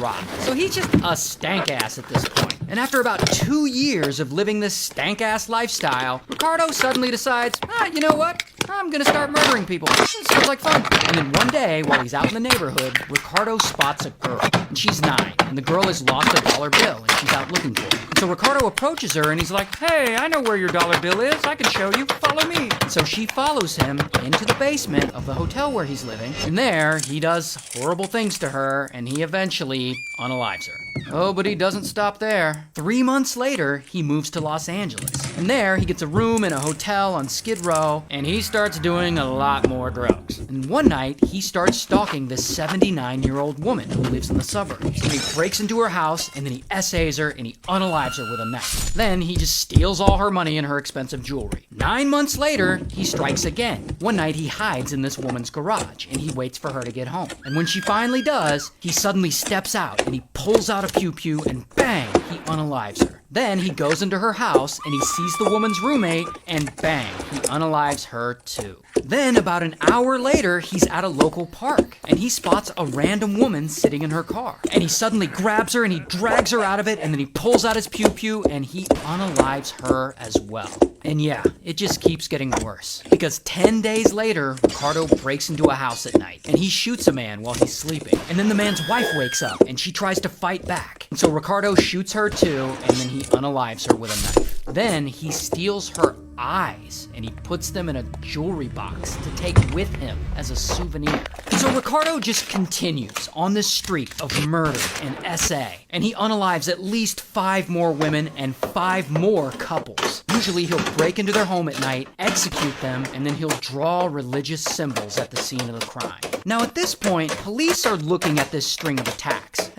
rot. So he's just a stank ass at this point. And after about 2 years of living this stank ass lifestyle, Ricardo suddenly decides, you know what? I'm gonna start murdering people. This sounds like fun. And then one day, while he's out in the neighborhood, Ricardo spots a girl. And she's 9, and the girl has lost a dollar bill, and she's out looking for it. And so Ricardo approaches her, and he's like, hey, I know where your dollar bill is. I can show you. Follow me. And so she follows him into the basement of the hotel where he's living. And there, he does horrible things to her, and he eventually unalives her. Oh, but he doesn't stop there. 3 months later, he moves to Los Angeles. And there, he gets a room in a hotel on Skid Row, and he starts doing a lot more drugs. And one night, he starts stalking this 79-year-old woman who lives in the suburbs. And he breaks into her house, and then he essays her, and he unalives her with a knife. Then he just steals all her money and her expensive jewelry. 9 months later, he strikes again. One night, he hides in this woman's garage, and he waits for her to get home. And when she finally does, he suddenly steps out, and he pulls out a pew-pew, and bang, he unalives her. Then he goes into her house, and he sees the woman's roommate, and bang, he unalives her too. Then, about an hour later, he's at a local park, and he spots a random woman sitting in her car. And he suddenly grabs her, and he drags her out of it, and then he pulls out his pew-pew, and he unalives her as well. And yeah, it just keeps getting worse. Because 10 days later, Ricardo breaks into a house at night, and he shoots a man while he's sleeping. And then the man's wife wakes up, and she tries to fight back. And so Ricardo shoots her too, and then he unalives her with a knife. Then he steals her eyes, and he puts them in a jewelry box to take with him as a souvenir. And so Ricardo just continues on this streak of murder and SA, and he unalives at least 5 more women and 5 more couples. Usually he'll break into their home at night, execute them, and then he'll draw religious symbols at the scene of the crime. Now at this point, police are looking at this string of attacks,